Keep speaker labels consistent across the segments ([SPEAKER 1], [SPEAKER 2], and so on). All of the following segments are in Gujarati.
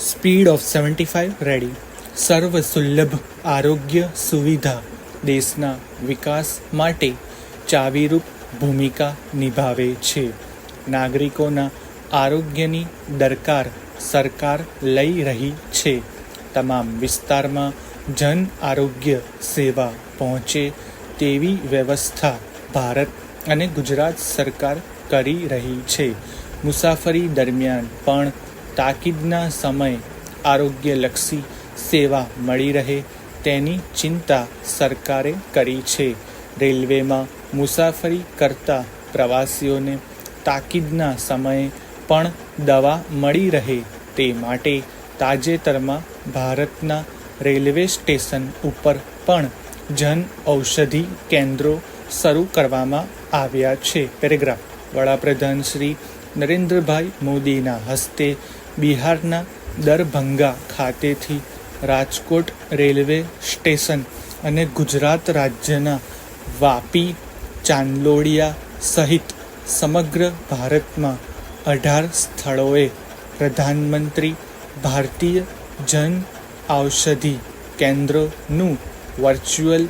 [SPEAKER 1] Speed of 75 ready. સર્વ સુલભ આરોગ્ય સુવિધા દેશના વિકાસ માટે ચાવીરૂપ ભૂમિકા નિભાવે છે. નાગરિકોના આરોગ્યની દરકાર સરકાર લઈ રહી છે. તમામ વિસ્તારમાં જન આરોગ્ય સેવા પહોંચે તેવી વ્યવસ્થા ભારત અને ગુજરાત સરકાર કરી રહી છે. મુસાફરી દરમિયાન પણ તાકીદના સમયે આરોગ્યલક્ષી સેવા મળી રહે તેની ચિંતા સરકારે કરી છે. રેલવેમાં મુસાફરી કરતા પ્રવાસીઓને તાકીદના સમયે પણ દવા મળી રહે તે માટે તાજેતરમાં ભારતના રેલવે સ્ટેશન ઉપર પણ જન ઔષધિ કેન્દ્રો શરૂ કરવામાં આવ્યા છે. પેરેગ્રાફ. વડાપ્રધાન શ્રી નરેન્દ્રભાઈ મોદીના હસ્તે બિહારના દરભંગા ખાતેથી રાજકોટ રેલવે સ્ટેશન અને ગુજરાત રાજ્યના વાપી, ચાંદલોડિયા સહિત સમગ્ર ભારતમાં 18 સ્થળોએ પ્રધાનમંત્રી ભારતીય જન ઔષધિ કેન્દ્રનું વર્ચ્યુઅલ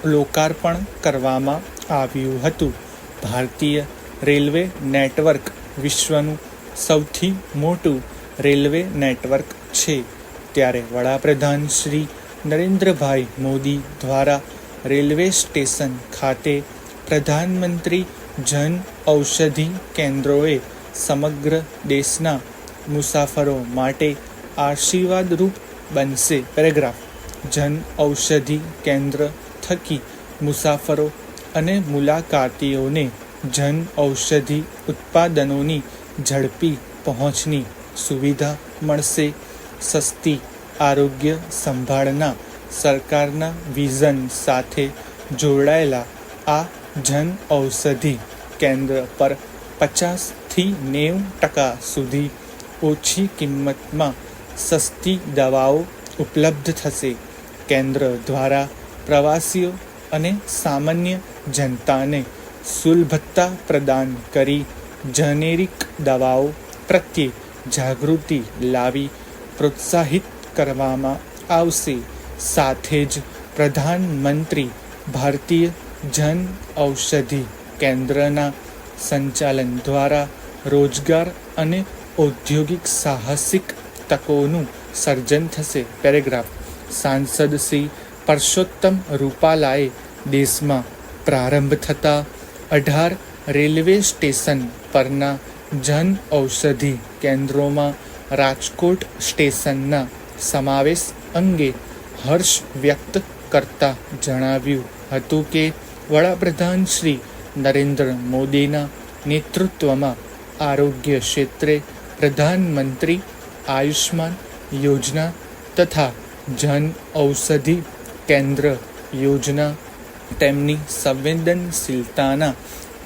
[SPEAKER 1] લોકાર્પણ કરવામાં આવ્યું હતું. ભારતીય રેલવે નેટવર્ક વિશ્વનું સૌથી મોટું રેલવે નેટવર્ક છે. ત્યારે વડાપ્રધાન શ્રી નરેન્દ્રભાઈ મોદી દ્વારા રેલવે સ્ટેશન ખાતે પ્રધાનમંત્રી જન ઔષધિ કેન્દ્રોએ સમગ્ર દેશના મુસાફરો માટે આશીર્વાદરૂપ બનશે. પેરેગ્રાફ. જન ઔષધિ કેન્દ્ર થકી મુસાફરો અને મુલાકાતીઓને જન ઔષધિ ઉત્પાદનોની ઝડપી પહોંચની સુવિધા મળશે. સસ્તી આરોગ્ય સંભાળના સરકારના વિઝન સાથે જોડાયેલા આ જન ઔષધિ કેન્દ્ર પર 50થી 90% સુધી ઓછી કિંમતમાં સસ્તી દવાઓ ઉપલબ્ધ થશે. કેન્દ્ર દ્વારા પ્રવાસીઓ અને સામાન્ય જનતાને સુલભતા પ્રદાન કરી જેનેરિક દવાઓ પ્રત્યે જાગૃતિ લાવી પ્રોત્સાહિત કરવામાં આવશે. સાથે જ પ્રધાનમંત્રી ભારતીય જન ઔષધિ કેન્દ્રના સંચાલન દ્વારા રોજગાર અને ઔદ્યોગિક સાહસિક તકોનું સર્જન થશે. પેરેગ્રાફ. સાંસદ શ્રી પરસોત્તમ રૂપાલાએ દેશમાં પ્રારંભ થતા 18 રેલવે સ્ટેશન પરના જન ઔષધિ કેન્દ્રોમાં રાજકોટ સ્ટેશનના સમાવેશ અંગે હર્ષ વ્યક્ત કરતા જણાવ્યું હતું કે વડાપ્રધાન શ્રી નરેન્દ્ર મોદીના નેતૃત્વમાં આરોગ્ય ક્ષેત્રે પ્રધાનમંત્રી આયુષ્માન યોજના તથા જન ઔષધિ કેન્દ્ર યોજના તેમની સંવેદનશીલતાના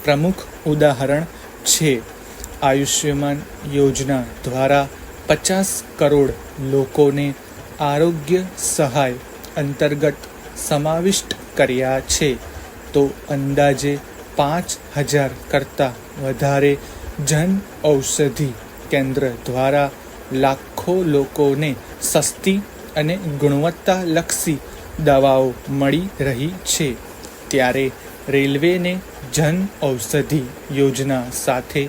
[SPEAKER 1] પ્રમુખ ઉદાહરણ છે. આયુષ્યમાન યોજના દ્વારા 50 કરોડ લોકોને આરોગ્ય સહાય અંતર્ગત સમાવિષ્ટ કર્યા છે, તો અંદાજે 5,000 કરતાં વધારે જન ઔષધિ કેન્દ્ર દ્વારા લાખો લોકોને સસ્તી અને ગુણવત્તાલક્ષી દવાઓ મળી રહી છે. ત્યારે રેલવેને જન ઔષધિ યોજના સાથે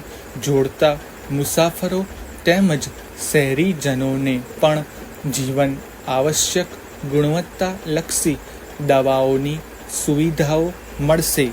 [SPEAKER 1] જોડતા મુસાફરો તેમજ શહેરીજનોને પણ જીવન આવશ્યક ગુણવત્તાલક્ષી દવાઓની સુવિધાઓ મળશે.